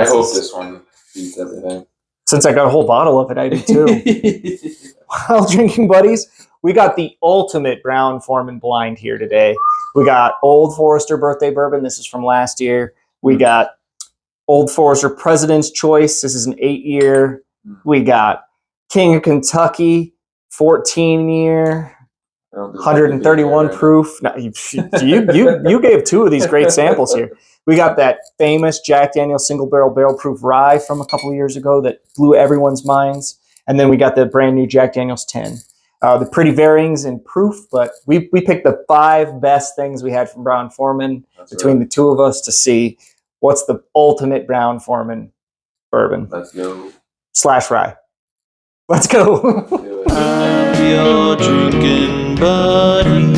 hope this one beats everything. Since I got a whole bottle of it, I do too. While drinking buddies, we got the ultimate Brown-Forman blind here today. We got Old Forester Birthday Bourbon. This is from last year. We got Old Forester President's Choice. This is an 8-year. We got King of Kentucky, 14-year. 131 proof. No, you gave 2 of these great samples here. We got that famous Jack Daniel's single barrel proof rye from a couple of years ago that blew everyone's minds. And then we got the brand new Jack Daniel's 10. The pretty varyings in proof, but we picked the 5 best things we had from Brown-Forman between the 2 of us to see what's the ultimate Brown-Forman bourbon. Let's go. / rye. Let's go. Let's do it. I'm your drinking buddy.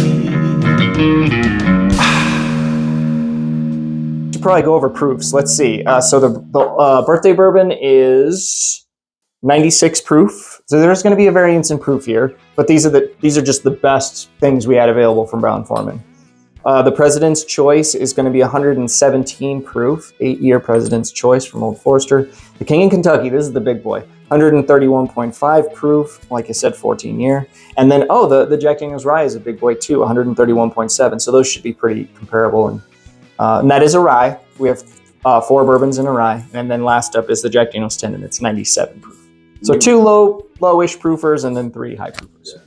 Should probably go over proofs. Let's see. So the birthday bourbon is 96 proof. So there's going to be a variance in proof here, but these are just the best things we had available from Brown-Forman. The President's Choice is going to be 117 proof, 8-year President's Choice from Old Forester. The King of Kentucky, this is the big boy, 131.5 proof, like I said, 14-year. And then, the Jack Daniel's Rye is a big boy too, 131.7. So those should be pretty comparable. And that is a rye. We have 4 bourbons in a rye. And then last up is the Jack Daniel's 10, and it's 97 proof. So 2 lowish proofers and then 3 high proofers. Yeah.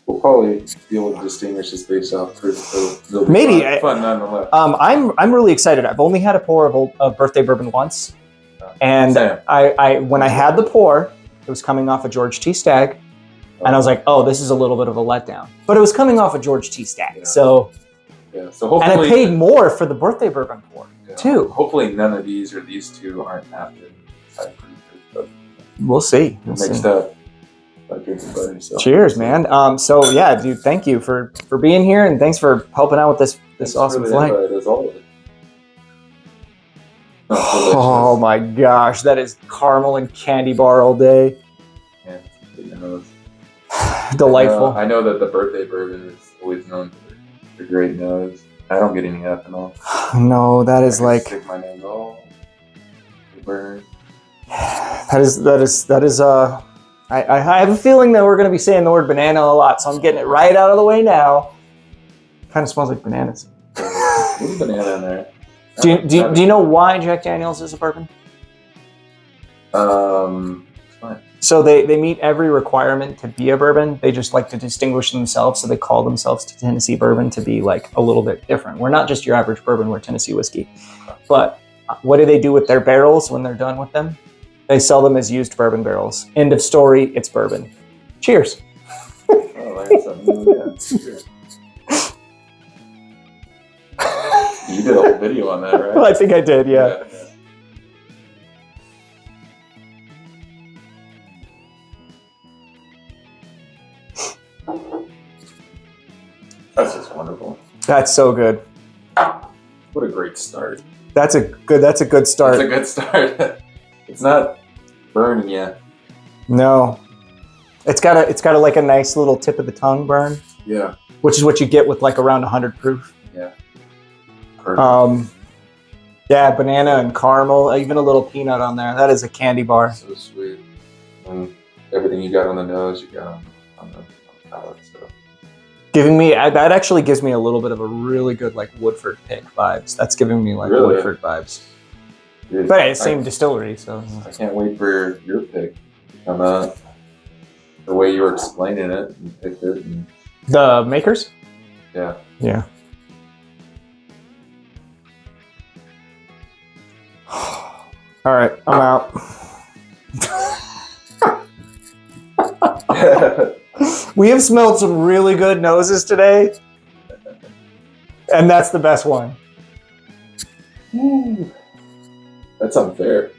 We'll probably be able to distinguish this based off proof. Maybe fun nonetheless. I'm really excited. I've only had a pour of birthday bourbon once, and I when I had the pour, it was coming off a George T. Stagg, and I was like, oh, this is a little bit of a letdown. But it was coming off a George T. Stagg, so hopefully, and I paid more for the birthday bourbon pour too. Hopefully, none of these or these 2 aren't after high proof, but we'll see. Mixed up. Buddy, so. Cheers, man. So yeah, dude, thank you for being here, and thanks for helping out with this awesome flight. Oh my gosh, that is caramel and candy bar all day. Yeah, delightful. I know that the birthday bourbon is always known for great nose. I don't get any ethanol. No, that is like stick my nose all burn. That is I have a feeling that we're going to be saying the word banana a lot, so I'm getting it right out of the way now. Kind of smells like bananas. There's banana in there. Do you know why Jack Daniel's is a bourbon? Fine. So they meet every requirement to be a bourbon. They just like to distinguish themselves, so they call themselves Tennessee Bourbon to be like a little bit different. We're not just your average bourbon, we're Tennessee whiskey. But what do they do with their barrels when they're done with them? They sell them as used bourbon barrels. End of story, it's bourbon. Cheers. Oh, I something new. Yeah, cheers. You did a whole video on that, right? Well, I think I did, yeah. That's just wonderful. That's so good. What a great start. That's a good start. That's a good start. It's not burning yet. No. It's got a like a nice little tip of the tongue burn. Yeah. Which is what you get with like around 100 proof. Yeah. Perfect. Yeah, banana and caramel, even a little peanut on there. That is a candy bar. So sweet. And everything you got on the nose, you got on the palate. So. That actually gives me a little bit of a really good like Woodford pick vibes. That's giving me like really? Woodford vibes. Dude, but it's same distillery, so. I can't wait for your pick to come out. The way you were explaining it, you picked it. And... The makers? Yeah. Yeah. All right, I'm out. We have smelled some really good noses today, and that's the best one. Ooh. That's unfair.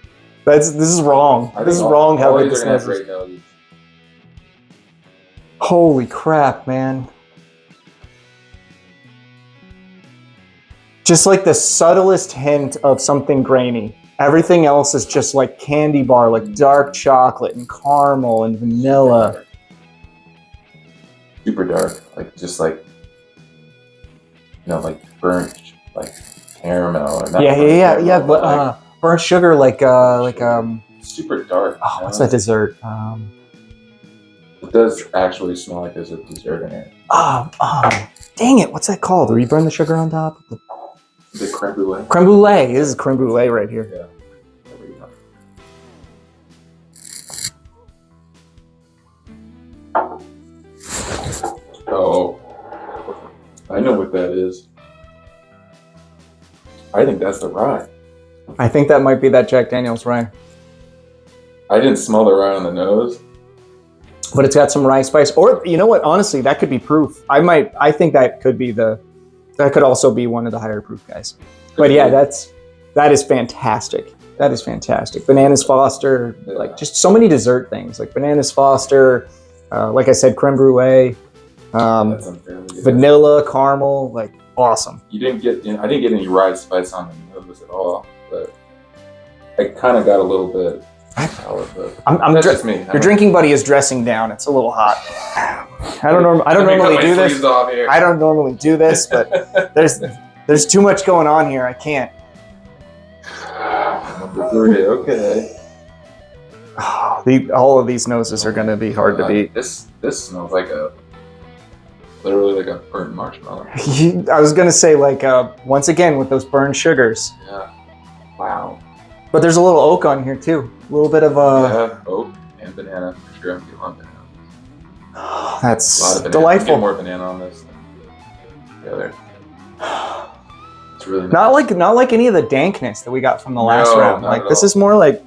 This is wrong. This is wrong how good this smells. Holy crap, man. Just like the subtlest hint of something grainy. Everything else is just like candy bar, like dark chocolate and caramel and vanilla. Super dark, like like burnt, like caramel or not. Yeah. burnt sugar, like super dark. oh, what's that dessert? It does actually smell like there's a dessert in it. Dang it! What's that called? Where you burn the sugar on top? The creme brulee. Creme brulee. This is creme brulee right here. Yeah. There we go. Oh, I know what that is. I think that's the rye. I think that might be that Jack Daniel's rye. I didn't smell the rye on the nose. But it's got some rye spice. Or you know what? Honestly, that could be proof. I think that could be that could also be one of the higher proof guys. But yeah, that is fantastic. That is fantastic. Bananas Foster, like just so many dessert things, like Bananas Foster, like I said, creme brulee, That's unfairly good. vanilla, caramel, like awesome. I didn't get any rye spice on the nose at all, but I kind of got a little bit. That's just me. Your drinking buddy is dressing down. It's a little hot. I don't normally do this. I don't normally do this, but there's too much going on here. I can't. Okay. All of these noses are going to be hard to beat. This smells like literally like a burnt marshmallow. I was going to say once again with those burned sugars. Yeah. Wow. But there's a little oak on here too. A little bit of yeah, oak and banana for sure. I'm getting a lot of banana. That's A lot of banana. delightful. I'm getting more banana on this than the other. It's really nice. Not like any of the dankness that we got from the last round. not Like at this all. is more like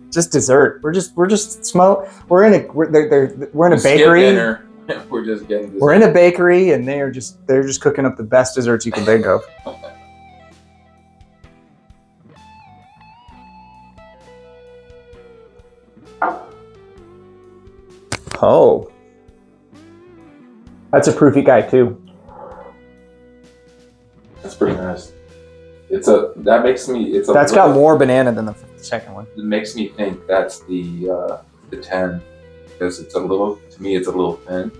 just dessert. We're in a bakery. Dinner. We're just getting dessert. We're in a bakery and they're just cooking up the best desserts you can think of. Oh. That's a proofy guy too. That's pretty nice. It's got more banana than the second one. It makes me think that's the 10 because it's a little thin.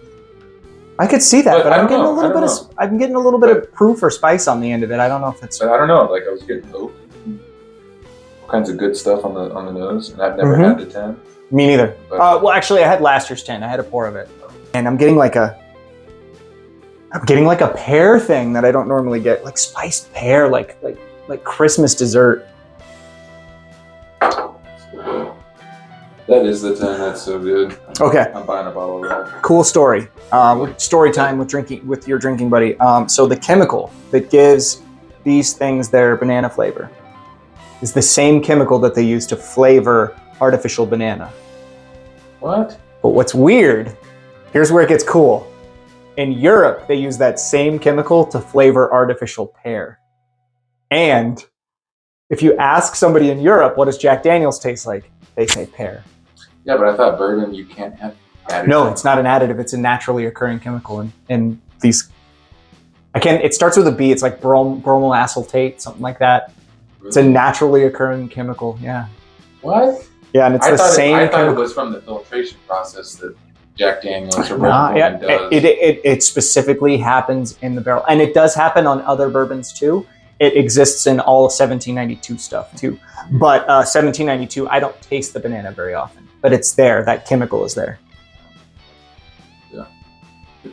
I could see that, but I I'm don't getting know. a little bit of I'm getting a little bit of proof or spice on the end of it. I don't know if it's But I don't know. Like I was getting oak, all kinds of good stuff on the nose, and I've never Mhm. had the 10. me neither. But- Well, actually, I had last year's 10. I had a pour of it, and I'm getting like a pear thing that I don't normally get, like spiced pear, like Christmas dessert. That is the 10. That's so good. Okay, I'm buying a bottle of that. cool story. Story time with your drinking buddy. So the chemical that gives these things their banana flavor is the same chemical that they use to flavor artificial banana. What? But what's weird, here's where it gets cool. In Europe, they use that same chemical to flavor artificial pear. And if you ask somebody in Europe, what does Jack Daniel's taste like? They say pear. Yeah, but I thought bourbon you can't have additives. No, it's not an additive. It's a naturally occurring chemical. And these, it starts with a B. It's like bromolyl acetate, something like that. It's a naturally occurring chemical. Yeah. What? Yeah, and it's I the thought same I thought it chemical. was from the filtration process that Jack Daniel's or Nah, yeah, Brown-Forman does. it specifically happens in the barrel, and it does happen on other bourbons too. It exists in all of 1792 stuff too, but 1792 I don't taste the banana very often, but it's there. That chemical is there. Yeah,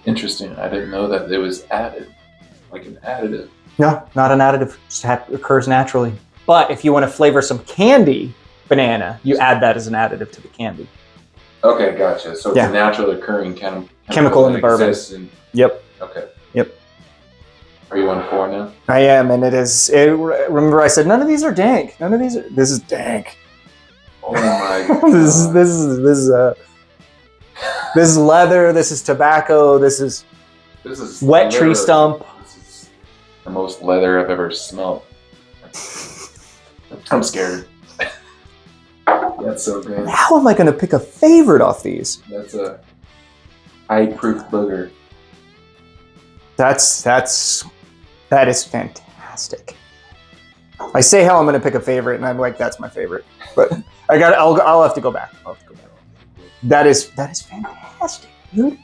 interesting. I didn't know that it was added, like an additive. No, not an additive. Just occurs naturally. But if you want to flavor some candy banana, you add that as an additive to the candy. Okay, gotcha. So it's Yeah. a naturally occurring Chemical in that the bourbon. exists in- Yep. Okay. Yep. Are you on 4 now? I am, and it is. Remember, I said none of these are dank. None of these are. This is dank. Oh my god. this is leather. This is tobacco. This is wet tree literally- stump. This is the most leather I've ever smelled. I'm scared. That's so good. How am I going to pick a favorite off these? That's a high-proof booger. That is fantastic. I say how I'm going to pick a favorite, and I'm like, that's my favorite. But I'll have to go back. That is fantastic, dude.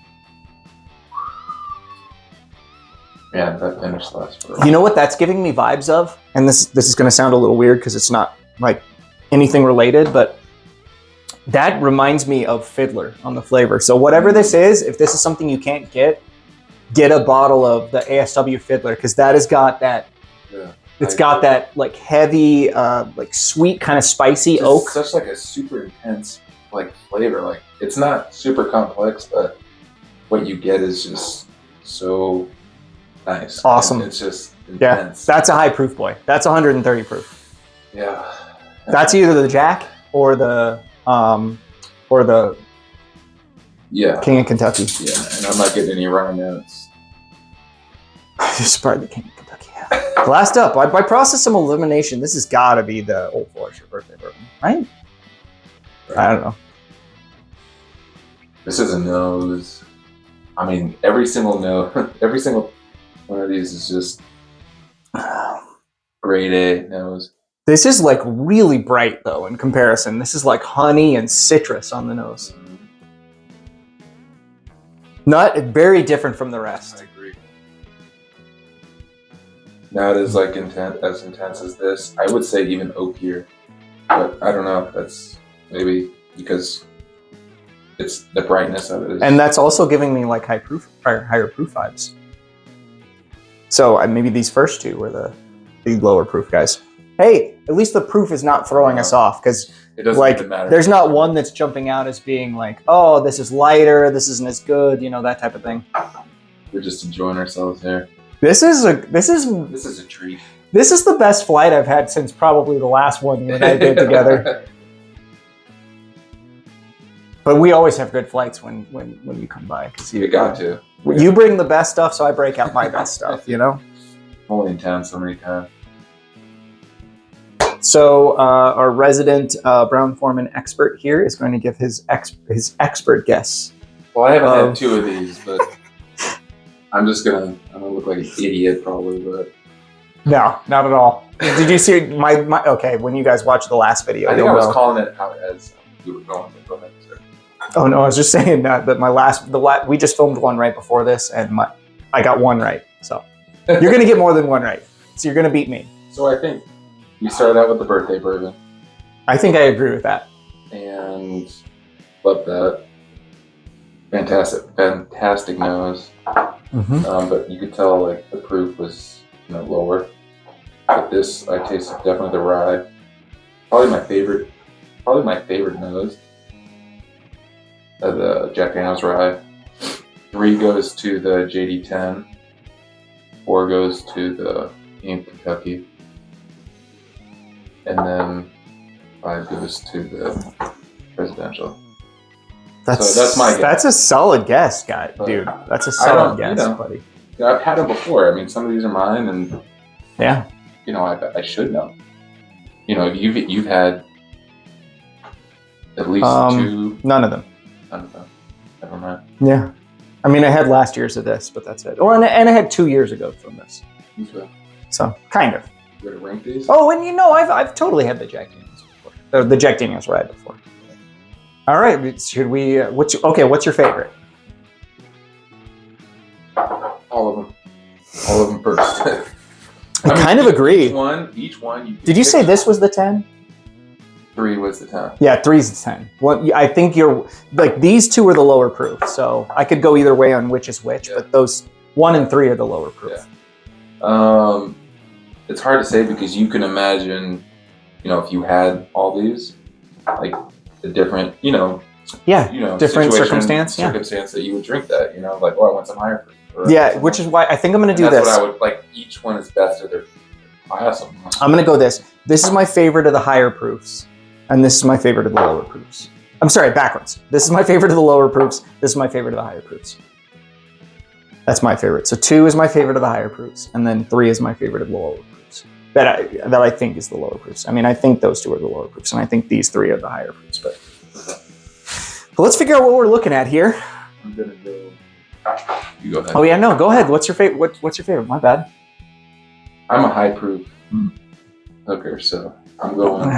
Yeah, that finished last for. You know what that's giving me vibes of? And this is going to sound a little weird because it's not like anything related, but that reminds me of Fiddler on the flavor. So whatever this is, if this is something you can't get a bottle of the ASW Fiddler, because that has got that. Yeah. It's got that like heavy, like sweet kind of spicy Just oak. such like a super intense like flavor. Like it's not super complex, but what you get is just so nice. Awesome. And it's just Yeah, intense. that's a high proof boy. That's 130 proof. Yeah. That's either the Jack or the Yeah. King of Kentucky. Yeah, and I'm not getting any rye notes. Just probably the King of Kentucky. Yeah. Last up, by process of elimination, this has got to be the Old Forester birthday bourbon, right? I don't know. This is a nose. I mean, every single one of these is just grade A nose. This is like really bright though in comparison. This is like honey and citrus on the nose. Not very different from the I rest. agree. Not as like as intense as this. I would say even oakier, but I don't know. That's maybe because it's the brightness of it. And that's also giving me like higher proof vibes. So maybe these first two were the lower proof guys. Hey, at least the proof is not throwing us off, because it doesn't like even matter. there's not one that's jumping out as being like, oh, this is lighter, this isn't as good, that type of thing. We're just enjoying ourselves here. This is a treat. This is the best flight I've had since probably the last one you and I did together. But we always have good flights when you come by, because You got to. you bring the best stuff, so I break out my best stuff. Only in town so many times. So our resident Brown-Forman expert here is going to give his expert guess. Well, I haven't had two of these, but I'm gonna look like an idiot probably, but No, not at all. Did you see my okay, when you guys watched the last video? I think I you'll was know. calling it out as we were going. Go ahead, sir. Oh no, I was just saying that we just filmed one right before this, and I got one right. So you're gonna get more than one right. So you're gonna beat me. So I think we started out with the birthday bourbon, I think I agree with that. and love that. Fantastic nose. Mm-hmm. But you could tell like the proof was lower. But this, I tasted definitely the rye. Probably my favorite nose of the Jack Daniel's rye. 3 goes to the JD10. 4 goes to the King of Kentucky. And then 5 goes to the Presidential. So that's my guess. That's a solid guess, guy, dude. That's a solid guess, buddy. I've had them before. I mean, some of these are mine, and yeah, I should know. You've had at least 2. None of them. None of them. Never mind. Yeah, I mean, I had last year's of this, but that's it. Oh, and I had 2 years ago from this. Okay. So kind of. You gonna rank these? Oh, and I've totally had the Jack Daniel's before. The Jack Daniel's rye before. All right, should we? What's your favorite? All of them. All of them first. I kind of agree. Each one. Did you say this was the 10? 3 was the 10. Yeah, 3's the 10. Well, I think you're like these 2 are the lower proof, so I could go either way on which is which. Yeah. But those 1 and 3 are the lower proof. Yeah. It's hard to say because you can imagine, if you had all these, like the different, different circumstance that you would drink that, like, I want some higher proof. Yeah, which is why I think I'm going to do this. That's what I would like. Each one is best of their class. I'm going to go this. This is my favorite of the higher proofs, and this is my favorite of the lower proofs. I'm sorry, backwards. This is my favorite of the lower proofs. This is my favorite of the higher proofs. That's my favorite. So 2 is my favorite of the higher proofs, and then 3 is my favorite of the lower proofs. That I think is the lower proofs. I mean, I think those 2 are the lower proofs, and I think these 3 are the higher proofs. But let's figure out what we're looking at here. I'm gonna go. You go ahead. Oh yeah, no, go ahead. What's your favorite? What's your favorite? My bad. I'm a high proof hooker, so I'm going.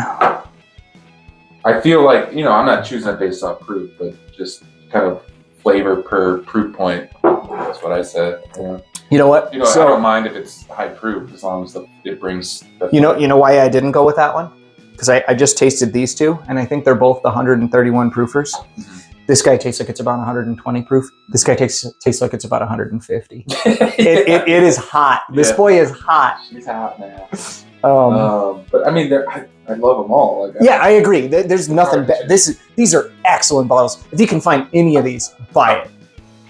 I feel like I'm not choosing it based off proof, but just kind of flavor per proof point. That's what I said. Yeah. You know what? I don't mind if it's high proof as long as it brings. You know why I didn't go with that one? because I just tasted these two, and I think they're both the 131 proofers. Mhm. This guy tastes like it's about 120 proof. This guy tastes like it's about 150. Yeah. It is hot. This Yeah. boy is hot. She's hot now. But I mean, I love them all. Like, Yeah, I agree. There's nothing bad. These are excellent bottles. If you can find any of these, buy it.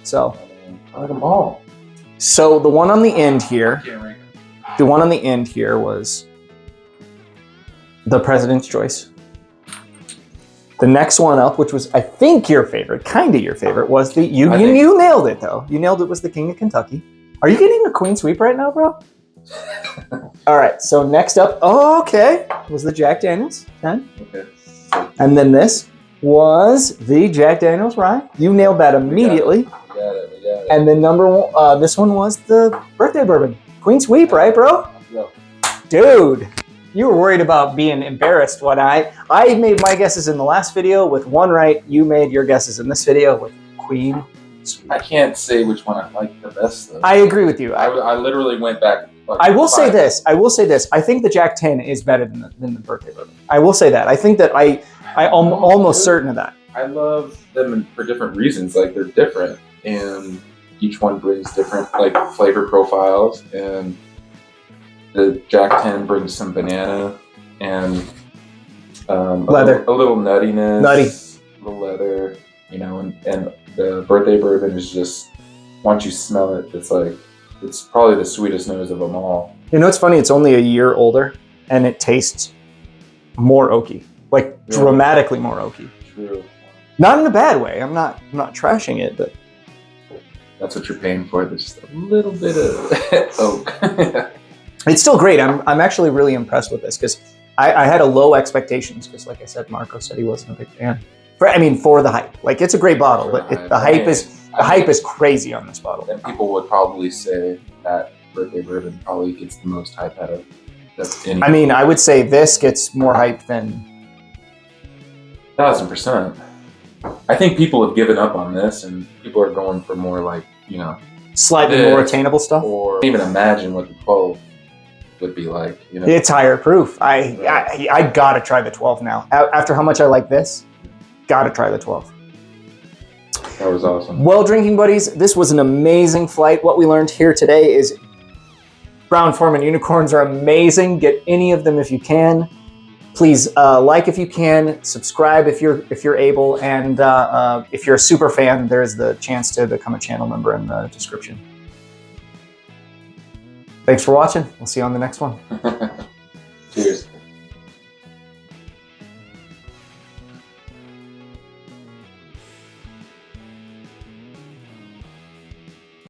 So, I like them all. so the one on the end I here, can't rank them. the one on the end here was the President's Choice. The next one up, which was I think your favorite, kind of your favorite, was the you nailed it though. You nailed it. Was the King of Kentucky. Are you getting a Queen Sweep right now, bro? All right. So next up, was the Jack Daniels 10. Okay. And then this was the Jack Daniels Rye. You nailed that immediately. We got it. And then this one was the birthday bourbon. Queen Sweep, right, bro? Go. Dude, you were worried about being embarrassed when I made my guesses in the last video with one right. You made your guesses in this video with Queen Sweep. I can't say which one I like the best though. I agree with you. I literally went back. Like, I will say this. I think the Jack 10 is better than the birthday bourbon. I will say that. I think that I'm almost certain of that. I love them for different reasons. Like they're different, and each one brings different like flavor profiles. And the Jack 10 brings some banana and Leather. a little nuttiness, Nutty. a little leather, you know. And the birthday bourbon is just once you smell it, it's probably the sweetest nose of them all. You know, it's funny. It's only a year older, and it tastes more oaky, like dramatically more oaky. True. Not in a bad way. I'm not trashing it, but That's what you're paying for. There's just a little bit of oak. it's still great. I'm actually really impressed with this because I had a low expectations because, like I said, Marco said he wasn't a big fan. For the hype, like it's a great bottle. The hype is crazy on this bottle. And people would probably say that birthday bourbon probably gets the most hype out of any. I mean, I would say this gets more hype than 1000%. I think people have given up on this, and people are going for more like, you know, slightly this, more attainable stuff. or even imagine what the 12 would be like. You know, It's higher proof. I gotta try the 12 now. After how much I like this, gotta try the 12. that was awesome. Well, drinking buddies, this was an amazing flight. What we learned here today is Brown-Forman unicorns are amazing. Get any of them if you can. Please like if you can, subscribe if you're able, and if you're a super fan, there's the chance to become a channel member in the description. Thanks for watching. We'll see you on the next one.